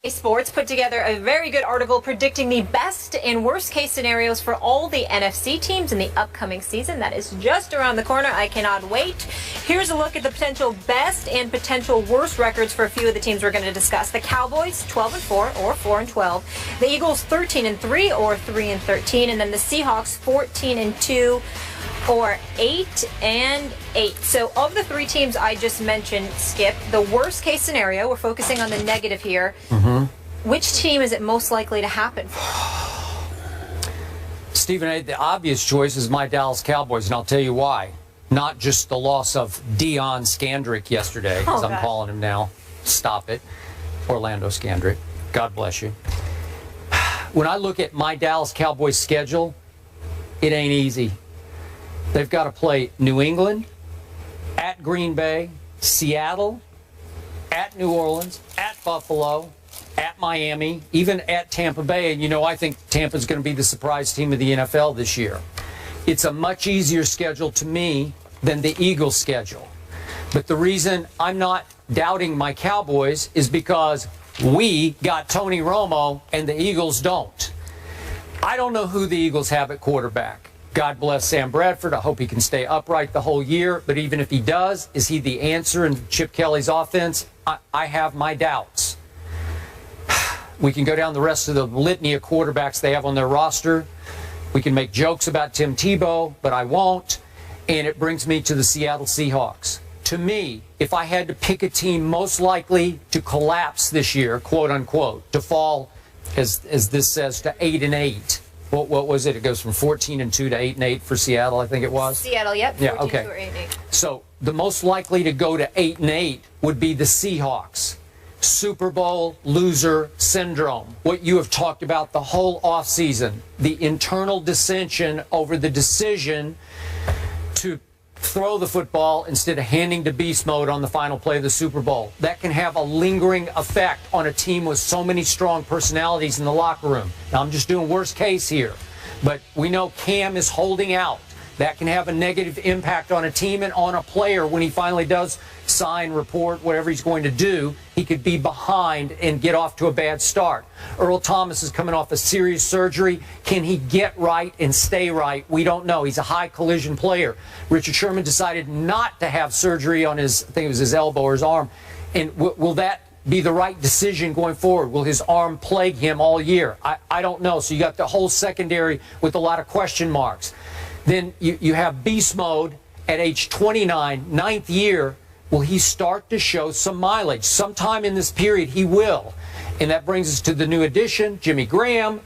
Sports put together a very good article predicting the best and worst case scenarios for all the NFC teams in the upcoming season. That is just around the corner. I cannot wait. Here's a look at the potential best and potential worst records for a few of the teams we're going to discuss. The Cowboys 12-4 or 4-12. The Eagles 13-3 or 3-13, and then the Seahawks 14-2 or 8-8. So of the three teams I just mentioned, Skip, the worst case scenario, we're focusing on the negative here. Which team is it most likely to happen for? Stephen, the obvious choice is my Dallas Cowboys, and I'll tell you why. Not just the loss of Deion Scandrick yesterday, as I'm calling him now. Stop it. Orlando Scandrick. God bless you. When I look at my Dallas Cowboys schedule, it ain't easy. They've got to play New England, at Green Bay, Seattle, at New Orleans, at Buffalo, at Miami, even at Tampa Bay. And, you know, I think Tampa's going to be the surprise team of the NFL this year. It's a much easier schedule to me than the Eagles' schedule. But the reason I'm not doubting my Cowboys is because we got Tony Romo and the Eagles don't. I don't know who the Eagles have at quarterback. God bless Sam Bradford. I hope he can stay upright the whole year. But even if he does, is he the answer in Chip Kelly's offense? I have my doubts. We can go down the rest of the litany of quarterbacks they have on their roster. We can make jokes about Tim Tebow, but I won't. And it brings me to the Seattle Seahawks. To me, if I had to pick a team most likely to collapse this year, quote unquote, to fall, as this says, to 8-8. What was it? It goes from 14-2 to 8-8 for Seattle, I think it was. Seattle, yep. 14-2 or 8-8. So the most likely to go to 8-8 would be the Seahawks. Super Bowl loser syndrome. What you have talked about the whole offseason, the internal dissension over the decision to throw the football instead of handing to beast mode on the final play of the Super Bowl. That can have a lingering effect on a team with so many strong personalities in the locker room. Now, I'm just doing worst case here, but we know Cam is holding out. That can have a negative impact on a team and on a player when he finally does sign, report, whatever he's going to do. He could be behind and get off to a bad start. Earl Thomas is coming off a serious surgery. Can he get right and stay right? We don't know. He's a high collision player. Richard Sherman decided not to have surgery on his, I think it was his elbow or his arm. And will that be the right decision going forward? Will his arm plague him all year? I don't know. So you got the whole secondary with a lot of question marks. Then you have beast mode at age 29, ninth year. Will he start to show some mileage? Sometime in this period, he will. And that brings us to the new addition, Jimmy Graham.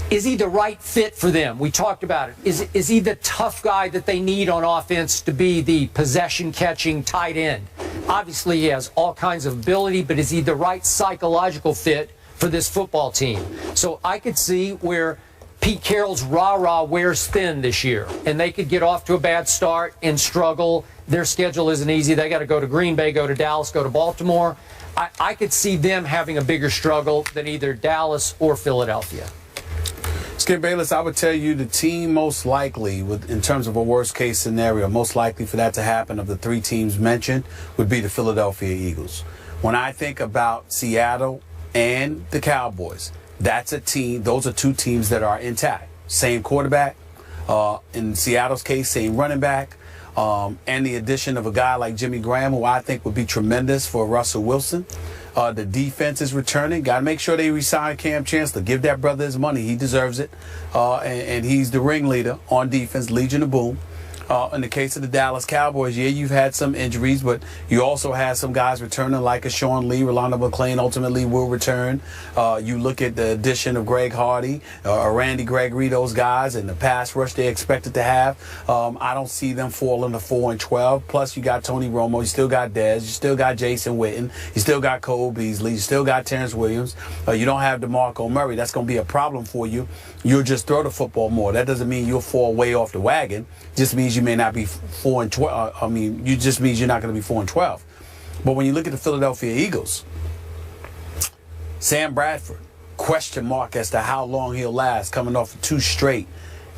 Is he the right fit for them? We talked about it. Is he the tough guy that they need on offense to be the possession-catching tight end? Obviously, he has all kinds of ability, but is he the right psychological fit for this football team? So I could see where Pete Carroll's rah-rah wears thin this year, and they could get off to a bad start and struggle. Their schedule isn't easy. They got to go to Green Bay, go to Dallas, go to Baltimore. I could see them having a bigger struggle than either Dallas or Philadelphia. Skip Bayless, I would tell you the team most likely, in terms of a worst-case scenario, most likely for that to happen of the three teams mentioned would be the Philadelphia Eagles. When I think about Seattle and the Cowboys, that's a team. Those are two teams that are intact. Same quarterback. In Seattle's case, same running back. And the addition of a guy like Jimmy Graham, who I think would be tremendous for Russell Wilson. The defense is returning. Got to make sure they re-sign Cam Chancellor. Give that brother his money. He deserves it. And he's the ringleader on defense, Legion of Boom. In the case of the Dallas Cowboys, yeah, you've had some injuries, but you also had some guys returning like a Sean Lee. Rolando McClain ultimately will return. You look at the addition of Greg Hardy, Randy Gregory, those guys, and the pass rush they expected to have. I don't see them falling to 4-12. Plus, you got Tony Romo. You still got Dez. You still got Jason Witten. You still got Cole Beasley. You still got Terrence Williams. You don't have DeMarco Murray. That's going to be a problem for you. You'll just throw the football more. That doesn't mean you'll fall way off the wagon. Just means you may not be 4-12. It just means you're not going to be 4-12. But when you look at the Philadelphia Eagles, Sam Bradford, question mark as to how long he'll last, coming off of 2 straight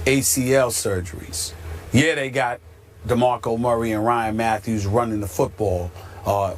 ACL surgeries. Yeah, they got DeMarco Murray and Ryan Matthews running the football.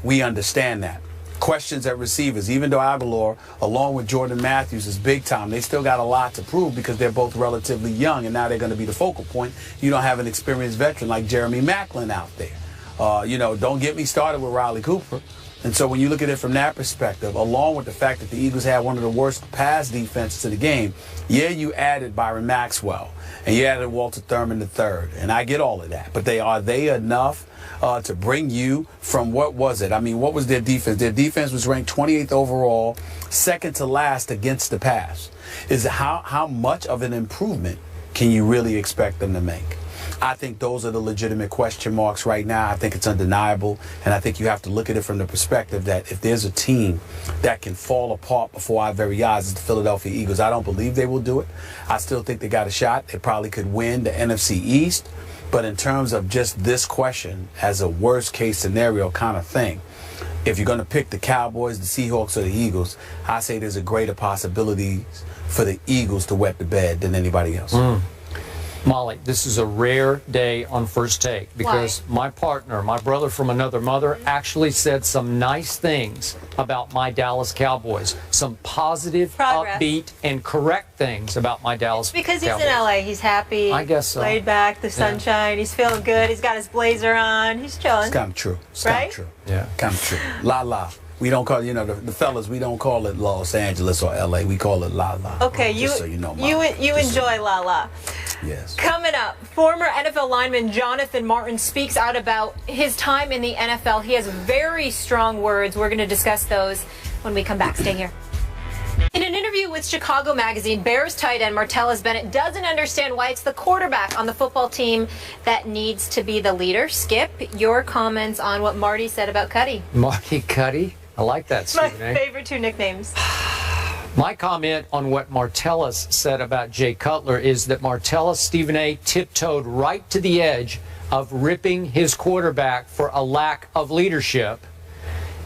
We understand that. questions at receivers. Even though Aguilar, along with Jordan Matthews, is big time, they still got a lot to prove because they're both relatively young, and now they're going to be the focal point. You don't have an experienced veteran like Jeremy Maclin out there. You know, don't get me started with Riley Cooper. And so when you look at it from that perspective, along with the fact that the Eagles had one of the worst pass defenses to the game, yeah, you added Byron Maxwell, and you added Walter Thurman III, and I get all of that. But are they enough to bring you from, what was it? I mean, what was their defense? Their defense was ranked 28th overall, second to last against the pass. How much of an improvement can you really expect them to make? I think those are the legitimate question marks right now. I think it's undeniable, and I think you have to look at it from the perspective that if there's a team that can fall apart before our very eyes, it's the Philadelphia Eagles. I don't believe they will do it. I still think they got a shot. They probably could win the NFC East, but in terms of just this question as a worst-case scenario kind of thing, if you're going to pick the Cowboys, the Seahawks, or the Eagles, I say there's a greater possibility for the Eagles to wet the bed than anybody else. Molly, this is a rare day on First Take because my partner, my brother from another mother, actually said some nice things about my Dallas Cowboys. Some positive, upbeat, and correct things about my Dallas Cowboys. Because he's in LA. He's happy. I guess so. Laid back, the sunshine. He's feeling good. He's got his blazer on. He's chilling. It's kind of true. It's right? kind of true. Yeah. Kind of true. La La. We don't call, you know, the fellas, we don't call it Los Angeles or LA. We call it La La. Okay, just so you know, you enjoy La La. Yes. Coming up, former NFL lineman Jonathan Martin speaks out about his time in the NFL. He has very strong words. We're going to discuss those when we come back. Stay here. In an interview with Chicago Magazine, Bears tight end Martellus Bennett doesn't understand why it's the quarterback on the football team that needs to be the leader. Skip, your comments on what Marty said about Cuddy. Marty Cuddy? I like that, Stephen. My favorite two nicknames. My comment on what Martellus said about Jay Cutler is that Martellus, Stephen A., tiptoed right to the edge of ripping his quarterback for a lack of leadership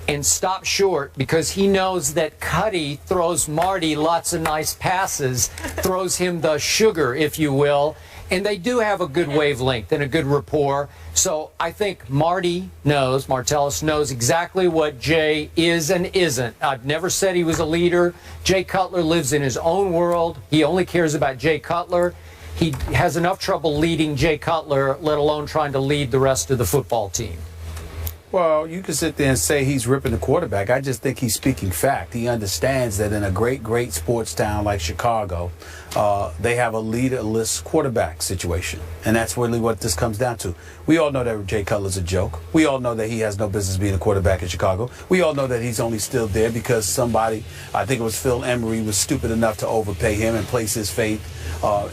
and stopped short because he knows that Cuddy throws Marty lots of nice passes, throws him the sugar, if you will, and they do have a good wavelength and a good rapport. So I think Martellus knows exactly what Jay is and isn't. I've never said he was a leader. Jay Cutler lives in his own world. He only cares about Jay Cutler. He has enough trouble leading Jay Cutler, let alone trying to lead the rest of the football team. Well, you can sit there and say he's ripping the quarterback. I just think he's speaking fact. He understands that in a great sports town like Chicago, they have a leaderless quarterback situation. And that's really what this comes down to. We all know that Jay Cutler's a joke. We all know that he has no business being a quarterback in Chicago. We all know that he's only still there because somebody, I think it was Phil Emery, was stupid enough to overpay him and place his faith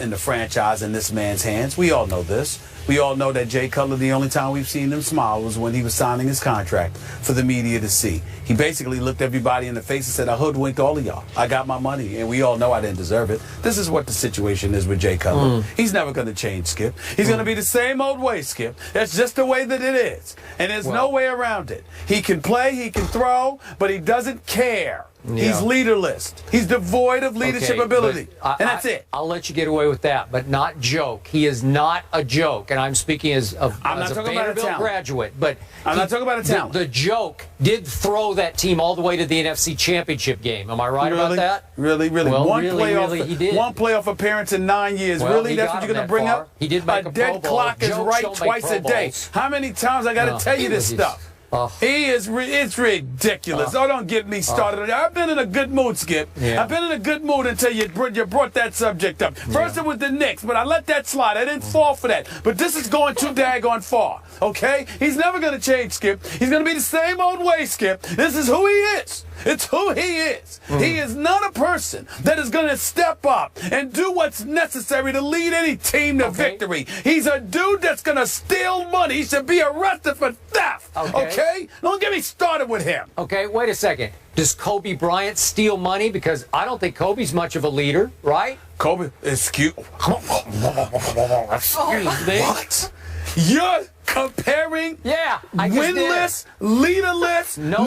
in the franchise in this man's hands. We all know this. We all know that Jay Cutler, the only time we've seen him smile was when he was signing his contract for the media to see. He basically looked everybody in the face and said, I hoodwinked all of y'all. I got my money, and we all know I didn't deserve it. This is what the situation is with Jay Cutler. He's never going to change, Skip. He's going to be the same old way, Skip. That's just the way that it is, and there's no way around it. He can play, he can throw, but he doesn't care. Yeah. He's leaderless. He's devoid of leadership ability. And that's it. I'll let you get away with that, but not joke. He is not a joke. And I'm speaking as a Vanderbilt graduate. But I'm not talking about a talent. The joke did throw that team all the way to the NFC Championship game. Am I right about that? Really? Well, one he did. One playoff appearance in 9 years. Well, really? That's what you're going to bring up? He did make a dead Pro Bowl. clock is right twice a day. How many times I got to tell you this stuff? It's ridiculous. Don't get me started. I've been in a good mood, Skip. I've been in a good mood until you brought that subject up. First it was the Knicks, but I let that slide. I didn't fall for that. But this is going too daggone far, okay? He's never going to change, Skip. He's going to be the same old way, Skip. This is who he is. It's who he is. He is not a person that is going to step up and do what's necessary to lead any team to victory. He's a dude that's going to steal money. He should be arrested for theft. Okay? Don't get me started with him. Okay, wait a second. Does Kobe Bryant steal money? Because I don't think Kobe's much of a leader, right? Kobe, excuse me. What? You're comparing winless, leaderless, no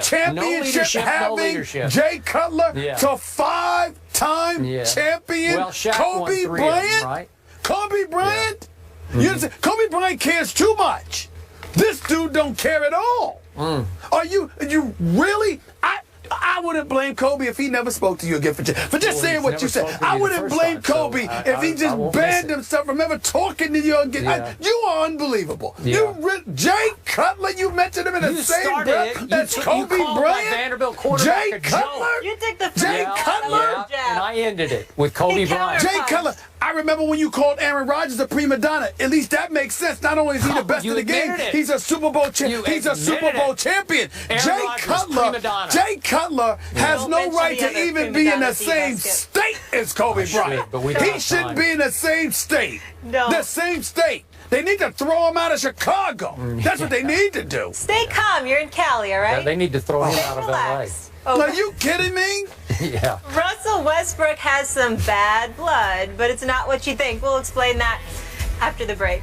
championship having Jay Cutler to five-time champion Kobe Bryant? Right? Kobe Bryant? Kobe Bryant cares too much. This dude don't care at all. Are you really? I wouldn't blame Kobe if he never spoke to you again for just saying what you said. I wouldn't blame Kobe if he just banned himself from ever talking to you again. Yeah. You are unbelievable. Yeah. Jay Cutler, you mentioned him in the same breath. That's Kobe Bryant. Vanderbilt quarterback Jay Cutler. You took the Jay first Cutler. And I ended it with Kobe Bryant. Jay Cutler. I remember when you called Aaron Rodgers a prima donna. At least that makes sense. Not only is he the best in the game, he's a Super Bowl champion. He's a Super Bowl champion. Jay Cutler has no right to even be in the same state as Kobe Bryant. He shouldn't be in the same state. No. The same state. They need to throw him out of Chicago. That's what they need to do. Stay calm. You're in Cali, all right? Yeah, they need to throw him out of Relax. LA. Are you kidding me? Yeah. Russell Westbrook has some bad blood, but it's not what you think. We'll explain that after the break.